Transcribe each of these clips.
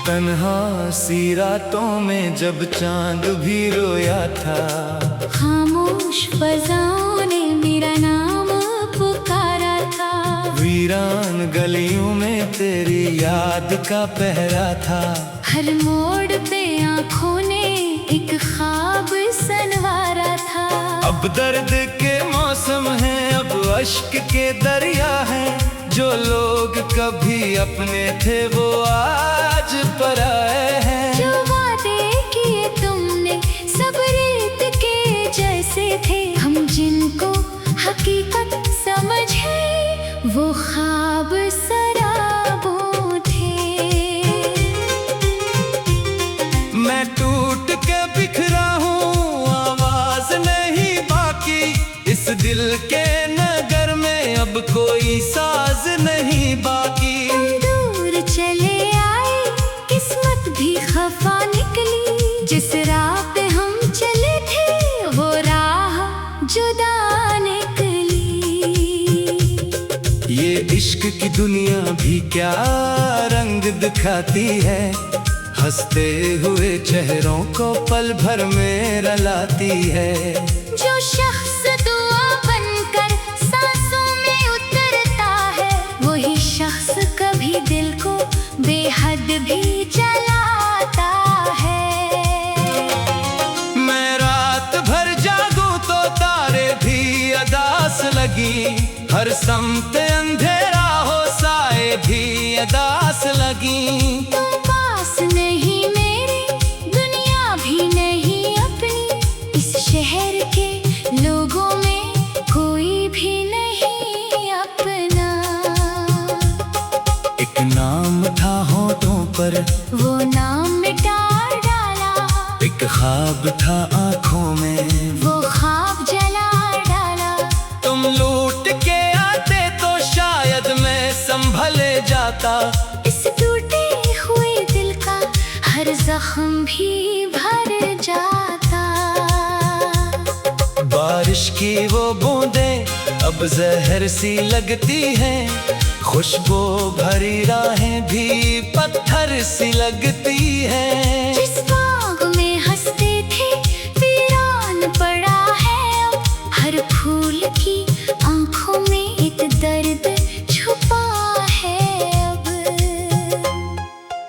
तन्हा सी रातों में जब चांद भी रोया था, खामोश फज़ाओं ने मेरा नाम पुकारा था। वीरान गलियों में तेरी याद का पहरा था। हर मोड़ पे आँखों ने एक ख्वाब सनवारा था। अब दर्द के मौसम है, अब अश्क के दरिया है। जो लोग कभी अपने थे वो आज पराए हैं। जो वादे किए तुमने सब रेत के जैसे थे, हम जिनको हकीकत समझे वो ख्वाब सराबों थे। मैं टूट के बिखरा हूँ, आवाज नहीं बाकी। इस दिल के नगर में अब कोई साज नहीं बाकी। तुम दूर चले आए, किस्मत भी खफा निकली। जिस राह पे हम चले थे वो राह जुदा निकली। ये इश्क की दुनिया भी क्या रंग दिखाती है। हंसते हुए चेहरों को पल भर में रलाती है। जो शख्स दुआ बनकर सांसों में उतरता है, वही शख्स कभी दिल को बेहद भी जलाता है। मैं रात भर जागूं तो तारे भी अदास लगी। हर समत अंधेरा हो, साए भी अदास लगी। तुम पास नहीं मेरे, दुनिया भी नहीं अपनी। इस शहर के लोगों में कोई भी नहीं अपना। एक नाम था होठों पर, वो नाम मिटा डाला। एक ख्वाब था आँखों में, वो ख्वाब जला डाला। तुम लूट के आते तो शायद मैं संभल जाता। इस टूटे हुए दिल का हर जख्म भी भर जाता। बारिश की वो बूंदें अब जहर सी लगती हैं। खुशबू भरी राहें भी पत्थर सी लगती हैं। जिस बाग में हंसते थे वीरान पड़ा है अब। हर फूल की आंखों में एक दर्द छुपा है अब।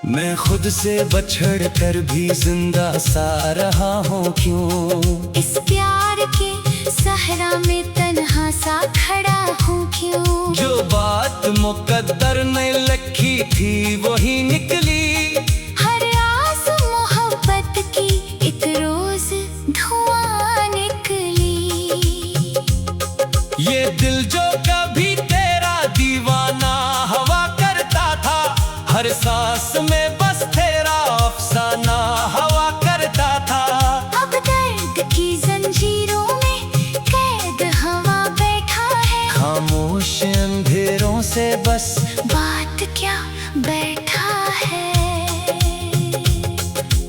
मैं खुद से बछड़ कर भी जिंदा सा रहा हूँ क्यों। इस प्यार के सहरा में तन्हा सा खड़ा हूँ क्यों। जो बात मुकद्दर ने लिखी थी वही निकली। हर आस मोहब्बत की एक रोज धुआं निकली। ये दिल जो कभी तेरा दीवाना हवा करता था, हर सांस में बस तेरा अफसाना हवा करता था। अब दर्द की जंजीरों में कैद हवा बैठा है। खामोश अंधेरों से बस बात क्या बैठा है।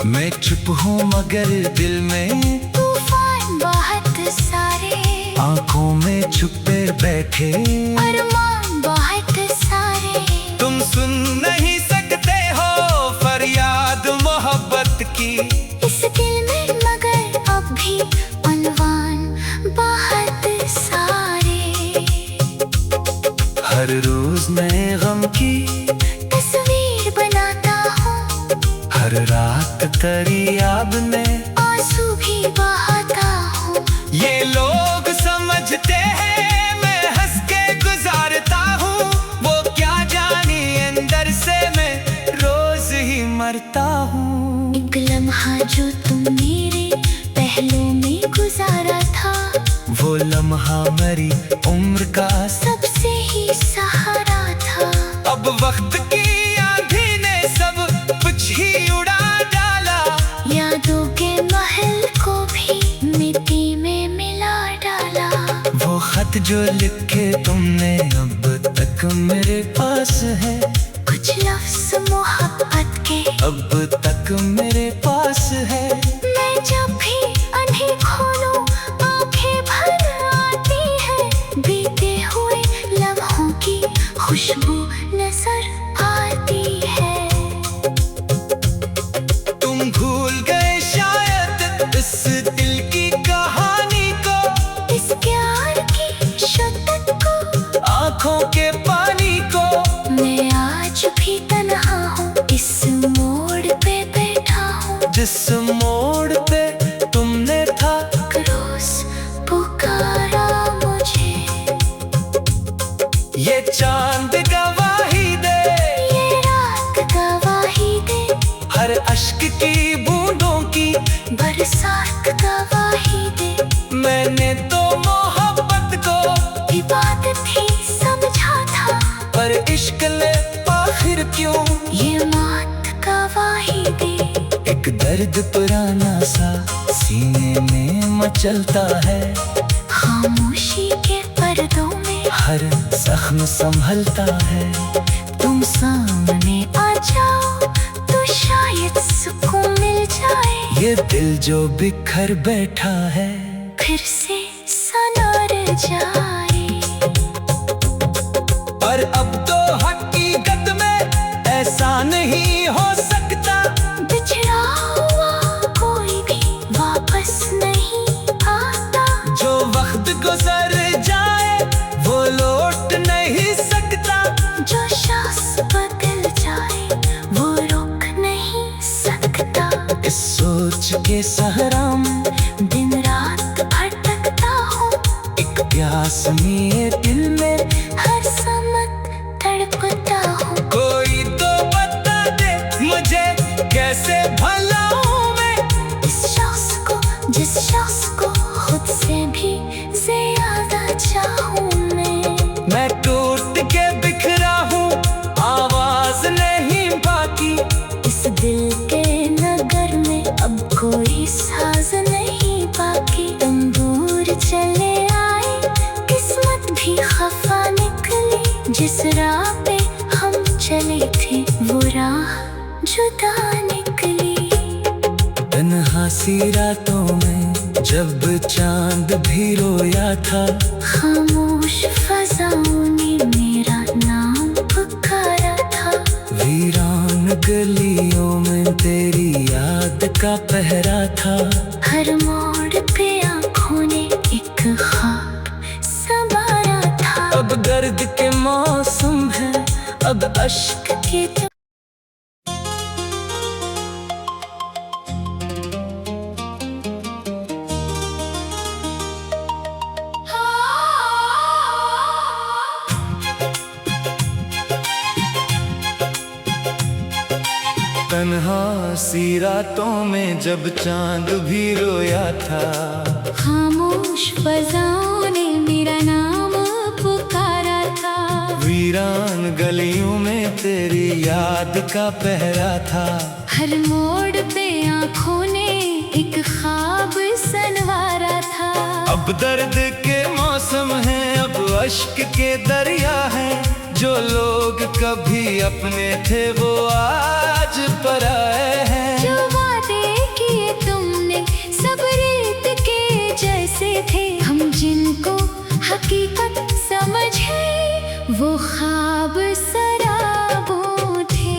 मैं चुप हूँ मगर दिल में तूफान बहुत सारे, आंखों में छुपे बैठे अरमान बहुत सारे। तुम सुन नहीं सकते हो फरियाद मोहब्बत की। इस दिल में मगर अब भी अनवान बहुत सारे। हर रोज नए गम की तस्वीर बनाता हूँ, हर रात तेरी याद में आंसू भी बहाता हूँ। ये लोग समझते हैं मैं हंस के गुजारता हूँ। वो क्या जानी अंदर से मैं रोज ही मरता हूँ। एक लम्हा जो तुम मेरे पहलू में गुजारा था, वो लम्हा मेरी उम्र का सबसे ही सहारा था। अब वक्त की आंधी ने सब कुछ ही उड़ा डाला। यादों के महल को भी मिट्टी में मिला डाला। वो खत जो लिखे तुमने अब तक मेरे पास है। कुछ लफ्ज़ मोहब्बत के अब तक मेरे पास है। मैं जब भी आंखें खोलूं आंखें भर आती है। बीते हुए लम्हों की खुशबू नजर आती है। तन्हा हूँ, इस मोड़ पे बैठा हूँ जिस मोड़ पे तुमने था। रोज पुकारा मुझे, ये चांद गवाही दे, ये रात गवाही दे, हर अश्क की बूंदों की बरसात गवाही दे। मैंने तो मोहब्बत को इबादत ही समझा था, पर इश्क ले आखिर क्यों ये मौत गवाही दे। एक दर्द पुराना सा सीने में मचलता है, खामोशी के पर्दों में हर जख्म संभलता है। तुम सामने आ जाओ तो शायद सुकून मिल जाए, ये दिल जो बिखर बैठा है फिर से सनर जाए। पर अब तो हकीकत में ऐसा नहीं हो सकता, बिछड़ा हुआ कोई भी वापस नहीं आता, जो वक्त गुजर जाए वो लौट नहीं सकता। जो शख्स बदल जाए वो रोक नहीं सकता। इस सोच के सहरा में दिन रात भटकता हूँ, एक प्यास में दिल में हर समत तड़पता हूँ। कोई तो बता दे मुझे कैसे भला हूँ मैं, इस शख्स को, जिस शख्स को खुद से भी ज्यादा चाहूँ मैं टूट के बिखरा हूँ, आवाज नहीं बाकी। इस दिल के नगर में अब कोई साज नहीं बाकी। तंबूर चले आए, किस्मत भी खफा निकली, जिस राह पे हम चले थे वो राह जुदा निकली। तन्हा सी रातों में जब चांद भी रोया था, खामोश फज़ाओं ने मेरा नाम पुकारा था। वीरान गलियों में तेरी याद का पहरा था। हर मोड़ पे आँखों ने एक ख्वाब संवारा था। अब दर्द के मौसम है, अब अश्क के तन्हा सी रातों में जब चांद भी रोया था, खामोश फज़ाओं ने मेरा नाम पुकारा था। वीरान गलियों में तेरी याद का पहरा था। हर मोड़ पे आँखों ने एक ख्वाब संवारा था। अब दर्द के मौसम है, अब अश्क के दरिया है। जो लोग कभी अपने थे वो आज पराए हैं। जो वादे किए तुमने सब रेत के जैसे थे, हम जिनको हकीकत समझे वो ख्वाब सराबों थे।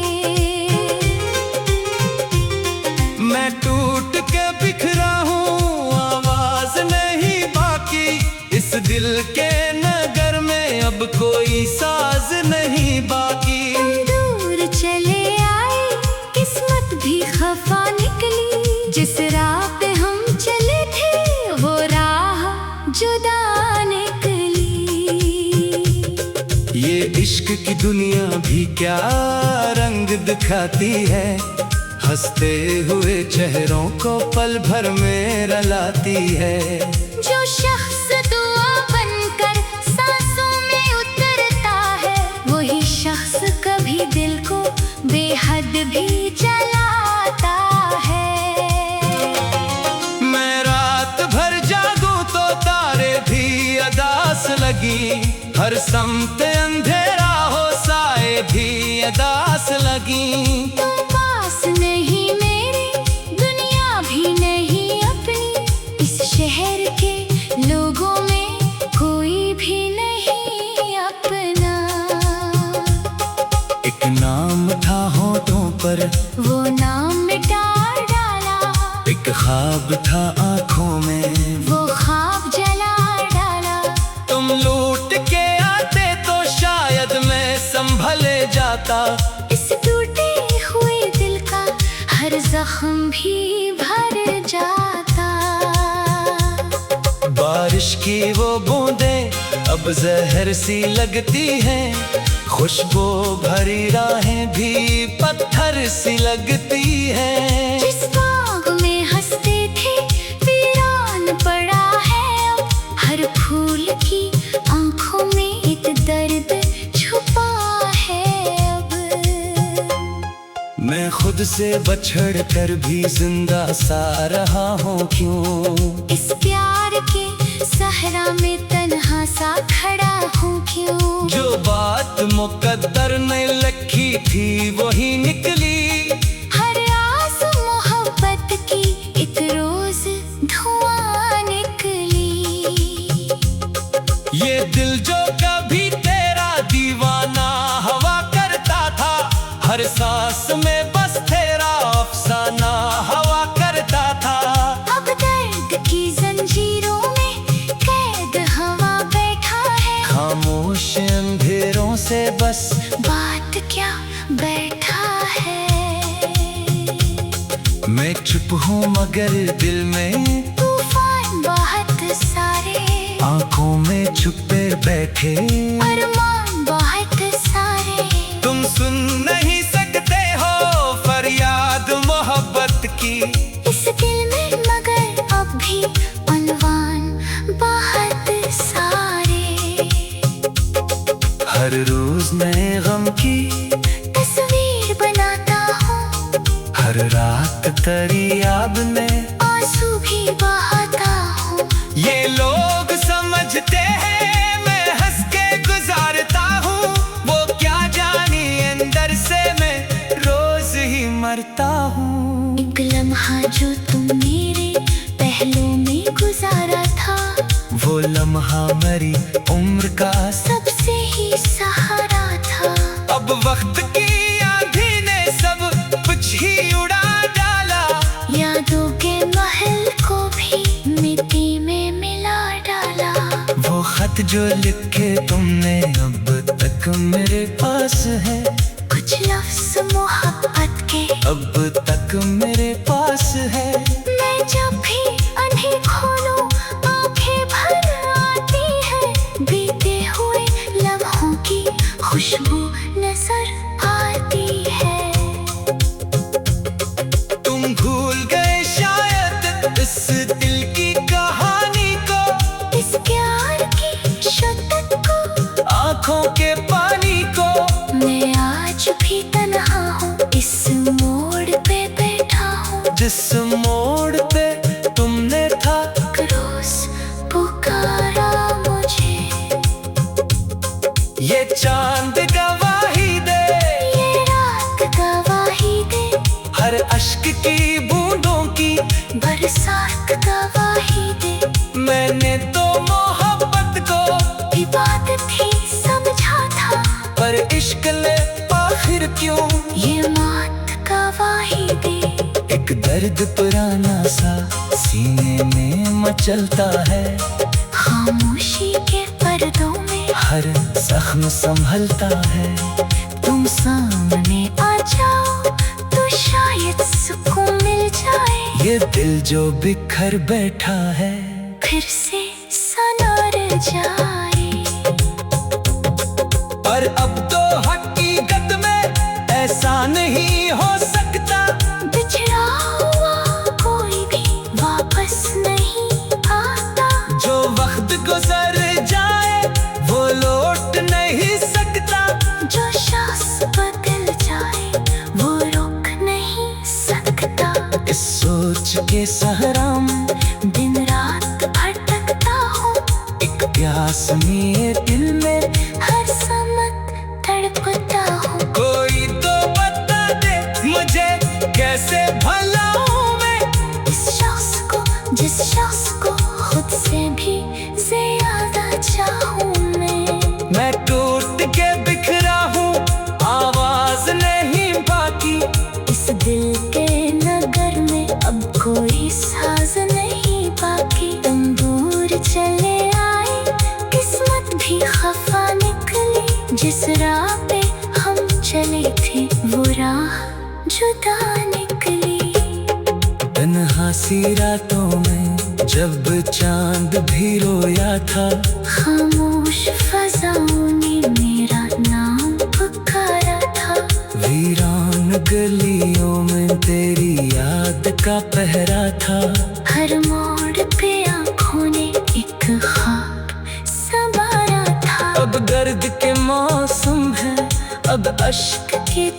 मैं टूट के बिखरा हूँ, आवाज नहीं बाकी। इस दिल के नगर में अब कोई साज नहीं बाकी। दूर चले आए, किस्मत भी खफा निकली, जिस राह पे हम चले थे वो राह जुदा निकली। ये इश्क की दुनिया भी क्या रंग दिखाती है, हंसते हुए चेहरों को पल भर में रलाती है। जो शख्स दुआ बनकर सांसों में उतरता है, वही शख्स कभी दिल को बेहद भी जलाता है। मैं रात भर जागूं तो तारे भी अदास लगी, हर समत अंधेरा हो साए भी अदास लगी। तुम पास नहीं मेरे, दुनिया भी नहीं अपनी, इस शहर के लोगों में कोई भी नहीं अपना। एक नाम था होठों पर, वो नाम मिटा डाला, एक ख्वाब था आँखों में, वो ख्वाब जला डाला। तुम लूट के आते तो शायद मैं संभले जाता। इस जख्म भी भर जाता। बारिश की वो बूंदें अब जहर सी लगती हैं, खुशबू भरी राहें भी पत्थर सी लगती हैं। जिस बाग में हंसते थे वीरान पड़ा है अब, हर फूल की आंखों में एक दर्द छुपा है अब। मैं खुद से बछड़ कर भी जिंदा सा रहा हूँ क्यों, इस प्यार के सहरा में तन्हा सा खड़ा हूँ क्यों। जो बात मुकद्दर ने लिखी थी वही निकली, हर आस मोहब्बत की एक रोज धुआं निकली। ये दिल जो कभी तेरा दीवाना हवा करता था, हर सांस में बस तेरा अफसाना हवा करता था। अब दर्द की जंजीरों में कैद हवा बैठा है, खामोश अंधेरों से बस बात क्या बैठा है। मैं चुप हूँ मगर दिल में तूफान बहुत सारे, आंखों में छुपे बैठे अरमान बहुत सारे। तुम सुन नहीं सकते हो फरियाद मोहब्बत की, इस दिल में मगर अब भी अनवान बहुत सारे। हर रोज नए गम की तस्वीर बनाता हूँ, हर रात तेरी याद में आंसू भी बहाता हूँ। ये लोग समझते हैं मैं हंस के गुजारता हूँ, वो क्या जाने अंदर से मैं रोज ही मरता हूँ। एक लम्हा जो तुम मेरे पहलू में गुजारा था, वो लम्हा मेरी उम्र का सबसे ही सहारा था। अब वक्त की आंधी ने सब कुछ ही उड़ा डाला, यादों के महल को भी मिट्टी में मिला डाला। वो खत जो लिखे तुमने अब तक मेरे पास है, कुछ लफ्ज़ मोहब्बत के अब तक मेरे पास है। मैं जब भी उन्हें खोलूं आंखें भर आती है, बीते हुए लम्हों की खुशबू नजर आती है। तुम भूल गए शायद इस दिल की कहानी को, इस प्यार की शिद्दत को, आंखों के पानी को। मैं आज भी तन्हा हूँ, इस मोड़ पे बैठा हूँ, जिस मोड़ पे तुमने था रोज पुकारा मुझे। ये चांद गवाही दे, ये रात गवाही दे, हर अश्क की बूंदों की बरसात गवाही दे। मैंने तो मोहब्बत को इबादत ही समझा था, पर इश्क ले आखिर क्यों। ये मौत गवाही दे। एक दर्द पुराना सा सीने में मचलता है, खामोशी के पर्दों में हर जख्म संभलता है। तुम सामने आ जाओ तो शायद सुकून मिल जाए, ये दिल जो बिखर बैठा है फिर से सनर जाए। पर अब तो हकीकत में ऐसा नहीं हो सकता, बिछड़ा हुआ कोई भी वापस नहीं आता। जो वक्त गुजर जाए वो लौट नहीं सकता, जो शख्स बदल जाए वो रोक नहीं सकता। इस सोच के सहरा में दिन रात भटकता हूँ, एक प्यास मेरे दिल में हर समत तड़पता हूँ। कोई तो बता दे मुझे कैसे भला हूँ मैं, इस शख्स को जिस शख्स को खुद से भी ज्यादा चाहूँ मैं टूट के बिखरा हूँ, आवाज नहीं बाकी। इस दिल के नगर में अब कोई साज नहीं बाकी। तंबूर चले आए, किस्मत भी खफा निकली, जिस राह पे हम चले थे वो राह जुदा निकली। तन्हा सी रातों में जब चांद भी रोया था, खामोश फजाओं ने मेरा नाम पुकारा था। वीरान गलियों में तेरी याद का पहरा था। हर मोड़ पे आँखों ने एक ख्वाब संवारा था। अब दर्द के मौसम है, अब अश्क के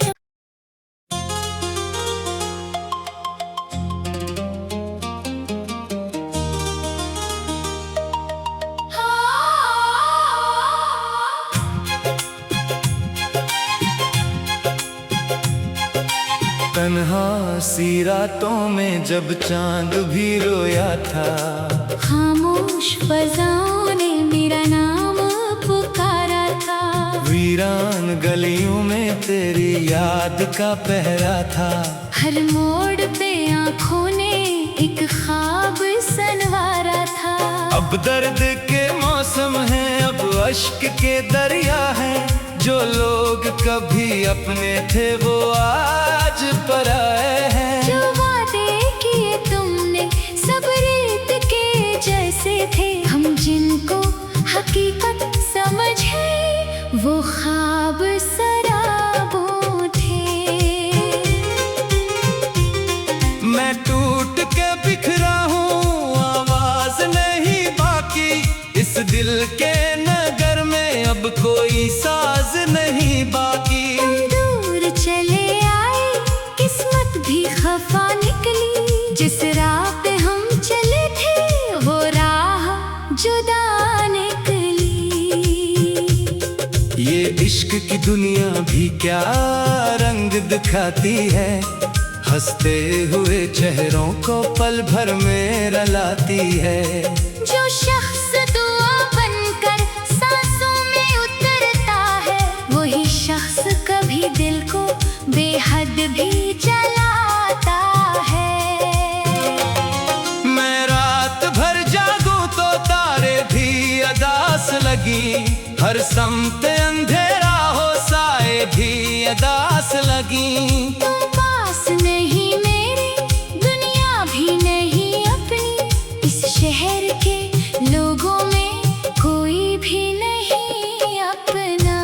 तन्हा सी रातों में जब चांद भी रोया था, खामोश फजाओं ने मेरा नाम पुकारा था। वीरान गलियों में तेरी याद का पहरा था। हर मोड़ पे आँखों ने एक ख्वाब संवारा था। अब दर्द के मौसम है, अब अश्क के दरिया है। जो लोग कभी अपने थे वो आज पराए हैं। जो वादे किए तुमने सब रेत के जैसे थे, हम जिनको हकीकत समझे वो ख्वाब सराबों थे। मैं टूट के बिखरा हूँ, आवाज नहीं बाकी। इस दिल के नगर में अब कोई साज नहीं बाकी। तुम दूर चले आए, किस्मत भी खफा निकली। जिस राह पे हम चले थे वो राह जुदा निकली। ये इश्क की दुनिया भी क्या रंग दिखाती है। हंसते हुए चेहरों को पल भर में रलाती है। जो शख्स दुआ बनकर सांसों में उतरता है, वही शख्स कभी दिल को बेहद भी जलाता है। मैं रात भर जागूं तो तारे भी अदास लगी। हर समत अंधेरा हो, साए भी अदास लगी। तुम पास नहीं मेरे, दुनिया भी नहीं अपनी। इस शहर के लोगों में कोई भी नहीं अपना।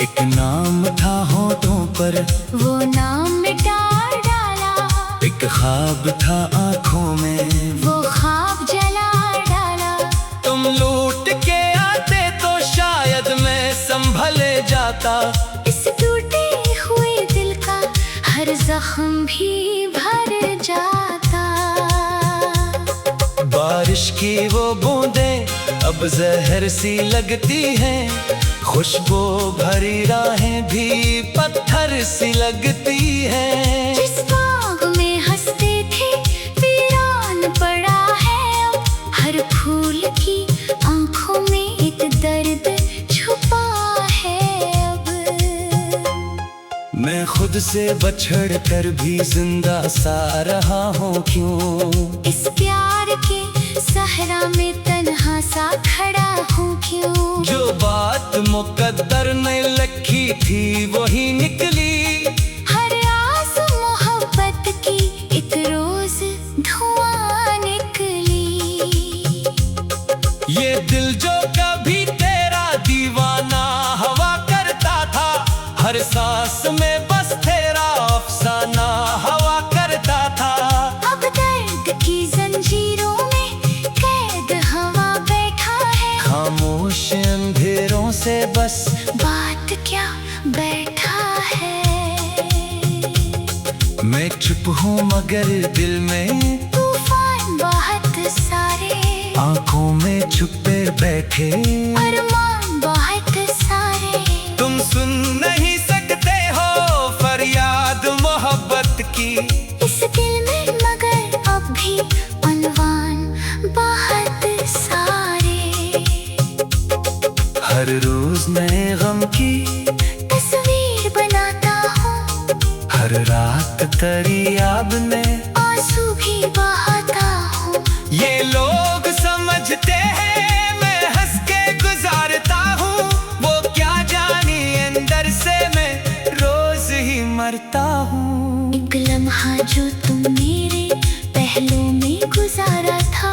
एक नाम था होठों पर, वो नाम मिटा डाला। एक ख्वाब था आँखों में, वो ख्वाब जला डाला। तुम लूट के आते तो शायद मैं संभले जाता। इस टूटे हुए दिल का हर जख्म भी भर जाता। बारिश की वो बूंदें अब जहर सी लगती हैं। खुशबू भरी राहें भी पत्थर सी लगती हैं। जिस बाग में हंसते थे वीरान पड़ा है अब। हर फूल की आंखों में एक दर्द छुपा है अब। मैं खुद से बछड़ कर भी जिंदा सा रहा हूँ क्यों। इस प्यार के सहरा में तन्हा सा खड़ा हूँ क्यों। जो बात मुकद्दर ने लिखी थी वही निकली। हर आस मोहब्बत की एक रोज धुआं निकली। ये दिल जो कभी तेरा दीवाना हवा करता था, हर सांस में बस तेरा अफसाना हवा करता था। अब दर्द की जंजीरों में कैद हवा बैठा है। खामोश अंधेरों से बस बात क्या बैठा है। मैं चुप हूँ मगर दिल में तूफान बहुत सारे, आंखों में छुपे बैठे अरमान बहुत सारे। तुम सुन नहीं सकते हो फरियाद मोहब्बत की। इस दिल में मगर अब भी अनवान बहुत सारे। हर रोज नए गम की तस्वीर बनाता हूँ। हर रात तेरी याद में आंसू भी बहाता हूँ। ये लोग समझते हैं मैं हंस के गुजारता हूँ। वो क्या जानी अंदर से मैं रोज ही मरता हूँ। एक लम्हा जो तुम मेरे पहलों में गुजारा था,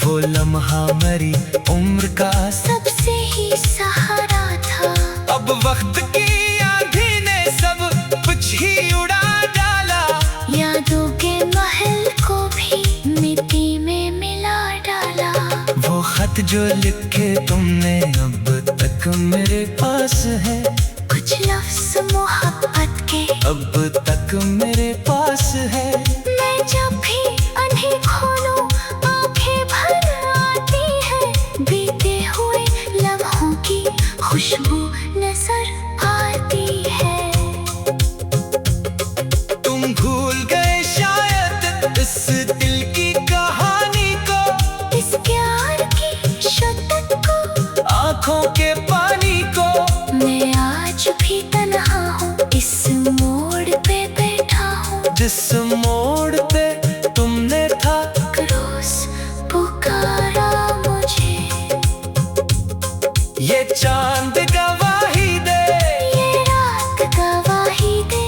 वो लम्हा मेरी उम्र का सबसे ही सहारा था। अब वक्त की आंधी ने सब कुछ ही उड़ा डाला, यादों के महल को भी मिट्टी में मिला डाला। वो खत जो लिखे तुमने अब तक मेरे पास है, कुछ लफ्ज़ मोहब्बत के अब तक मेरे पास है। मैं जब भी उन्हें खोलूं आंखें भर आती है, बीते हुए लम्हों की खुशबू नजर आती है। तुम भूल गए शायद इस दिल की कहानी को, इस प्यार की शिद्दत को, आंखों के पानी को। मैं आज भी तन्हा हूँ, इस मोड़ पे बैठा हूँ, जिस मोड़ पे तुमने था रोज पुकारा मुझे। ये चांद गवाही दे, ये रात गवाही दे,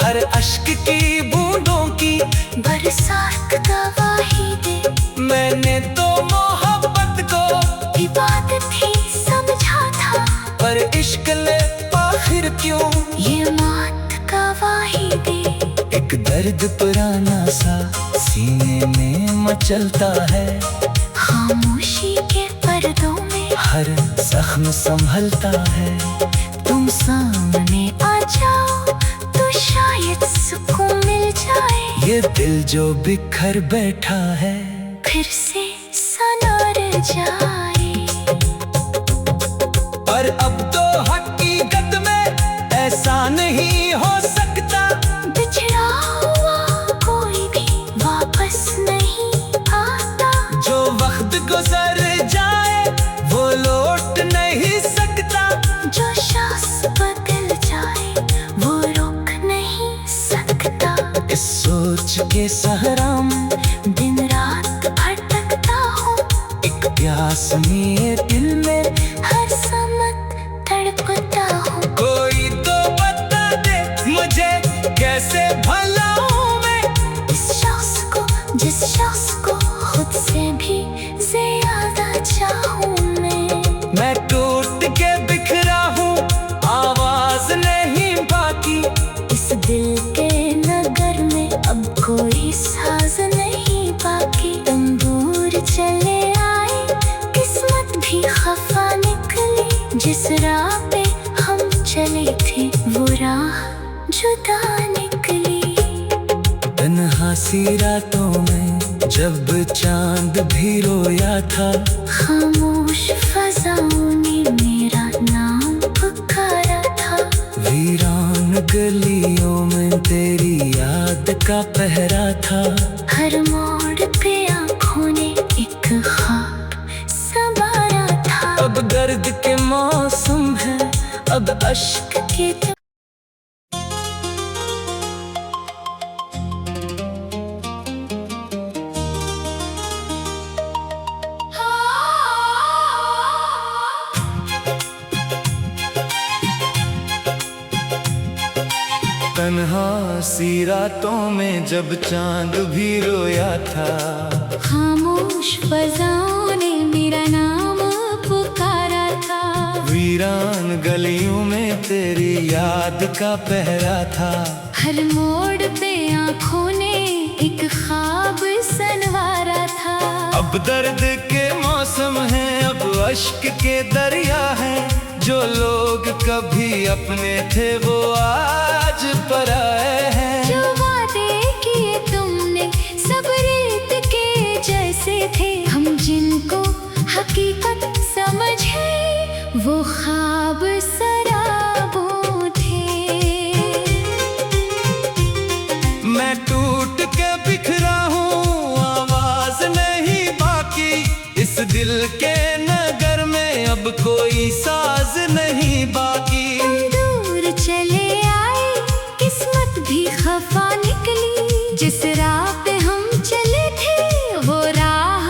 हर अश्क की बूंदों की बरसात गवाही दे। मैंने तो मोहब्बत को इबादत ही समझा था, पर इश्क ले आखिर क्यों। ये मौत गवाही दे। एक दर्द पुराना सा सीने में मचलता है, खामोशी के पर्दों में हर जख्म संभलता है। तुम सामने आ जाओ तो शायद सुकून मिल जाए। ये दिल जो बिखर बैठा है फिर से सनर जाए। पर अब तो हकीकत में ऐसा नहीं हो सकता, बिछड़ा हुआ कोई भी वापस नहीं आता। जो वक्त गुजर जाए वो लौट नहीं सकता, जो शख्स बदल जाए वो रोक नहीं सकता। इस सोच के सहरा में दिन रात भटकता हूँ, एक प्यास मेरे दिल में हर समत तड़पता हूँ। कोई तो बता दे मुझे कैसे भला हूँ मैं, इस शख्स को, जिस शख्स को खुद से भी ज्यादा चाहूँ मैं टूट के बिखरा हूँ, आवाज नहीं बाकी। इस दिल के नगर में अब कोई साज नहीं बाकी। तंबूर चले आए, किस्मत भी खफा निकली, जिस राह पे हम चले थे वो राह जुदा निकली। तन्हा सी रातों में जब चांद भी रोया था, खामोश फज़ाओं ने मेरा नाम पुकारा था। वीरान गलियों में तेरी याद का पहरा था। हर मोड़ पे आँखों ने एक ख्वाब संवारा था। अब दर्द के मौसम है, अब अश्क के तन्हा सी रातों में जब चांद भी रोया था, खामोश फज़ाओं ने मेरा नाम पुकारा था। वीरान गलियों में तेरी याद का पहरा था। हर मोड़ पे आँखों ने एक ख्वाब संवारा था। अब दर्द के मौसम है, अब अश्क के दरिया है। जो लोग कभी अपने थे वो आज पराए हैं। जो वादे किए तुमने सब रेत के जैसे थे, हम जिनको हकीकत समझे वो ख्वाब सराबों थे। मैं टूट के बिखरा हूँ, आवाज नहीं बाकी। इस दिल के नगर में अब कोई साज नहीं बाकी। दूर चले आए, किस्मत भी खफा निकली। जिस राह पे हम चले थे वो राह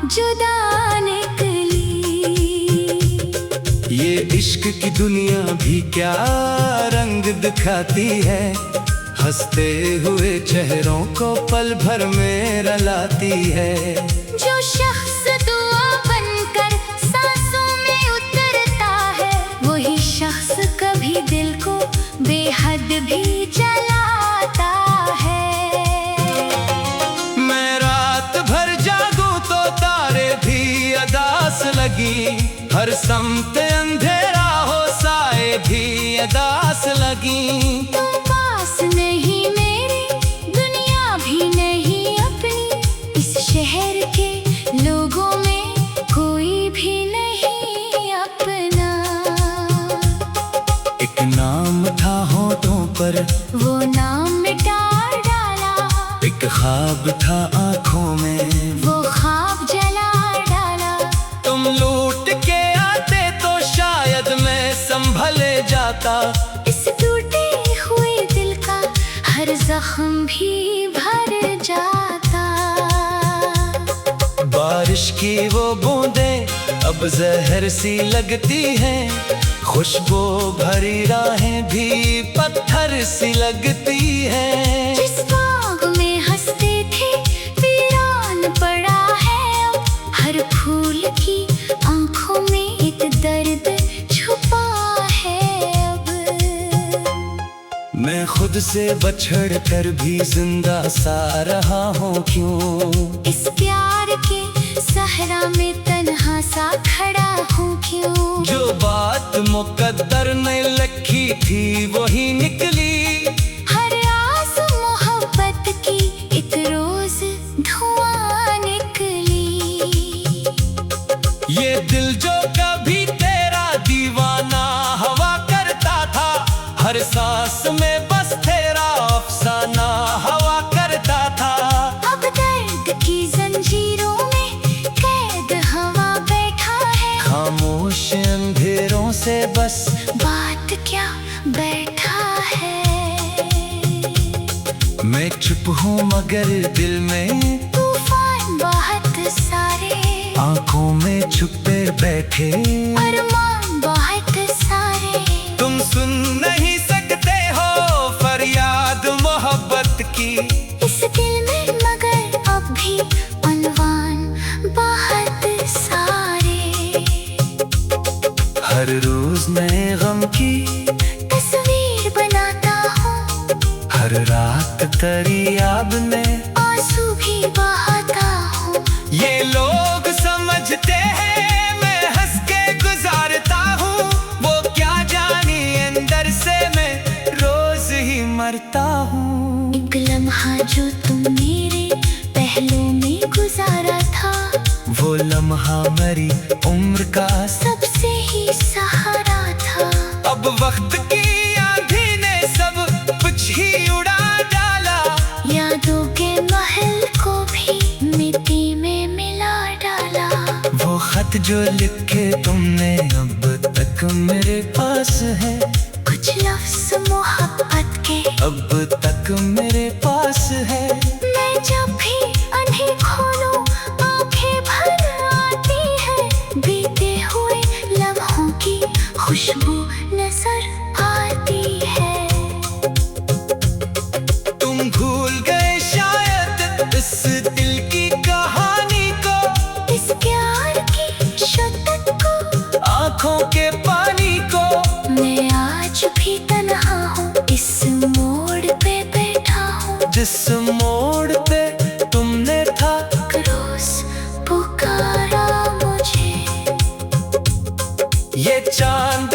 जुदा निकली। ये इश्क की दुनिया भी क्या रंग दिखाती है। हंसते हुए चेहरों को पल भर में रलाती है। जो शख्स दुआ बनकर सांसों में उतरता है, वही शख्स कभी दिल को बेहद भी जलाता है। मैं रात भर जागूं तो तारे भी अदास लगी, हर समत अंधेरा हो साए भी अदास लगी। तुम पास नहीं मेरे, दुनिया भी नहीं अपनी, इस शहर के लोगों में कोई भी नहीं अपना। एक नाम था होठों पर, वो नाम मिटा डाला, एक ख्वाब था आंखों में, वो ख्वाब जला डाला। तुम लूट के आते तो शायद मैं संभले जाता, इस टूटे हुए दिल का हर जख्म भी भर जाता। बारिश की वो बूंदें अब जहर सी लगती हैं, खुशबू भरी राहें भी पत्थर सी लगती हैं। जिस बाग में हंसते थे वीरान पड़ा है अब, हर फूल की आंखों में एक दर्द छुपा है अब। मैं खुद से बछड़ कर भी जिंदा सा रहा हूँ क्यों, इस प्यार के सहरा में तन्हा सा खड़ा हूँ क्यों। जो बात मुकद्दर ने लिखी थी वही निकली, हर आस मोहब्बत की एक रोज धुआं निकली। ये दिल जो कभी तेरा दीवाना हवा करता था, हर सांस में बस तेरा अफसाना हवा करता था। अब दर्द की जंजीरों में कैद हवा बैठा है, खामोश अंधेरों से बस बात क्या बैठा है। मैं चुप हूँ मगर दिल में तूफान बहुत सारे, आंखों में छुपे बैठे अरमान बहुत सारे। तुम सुन नहीं सकते हो फरियाद मोहब्बत की, इस दिल में मगर अब भी अनवान बहुत सारे। हर रोज नए गम की तस्वीर बनाता हूँ, हर रात तेरी याद में आंसू भी बहाता हूँ। ये लोग समझते हैं मैं हंस के गुजारता हूँ, वो क्या जानी अंदर से मैं रोज ही मरता हूँ। एक लम्हा जो तुम मेरे पहलू में गुजारा था, वो लम्हा मेरी उम्र का सबसे ही सहारा था। अब वक्त की आंधी ने सब कुछ ही उड़ा डाला, यादों के महल को भी मिट्टी में मिला डाला। वो खत जो लिखे तुमने अब तक मेरे पास है, कुछ लफ्ज मोहब्बत के अब तक मेरे पास है। मैं जब भी अनही खोलूं आंखें भर आती है, बीते हुए लम्हों की खुशबू नजर आती है। तुम भूल गए शायद इस दिल की कहानी को, इस प्यार की शिद्दत को, आंखों के पानी को। मैं आज भी तन्हा हूँ, इस मोड़ पे बैठा हूँ, जिस मोड़ पे तुमने था रोज पुकारा मुझे। ये चांद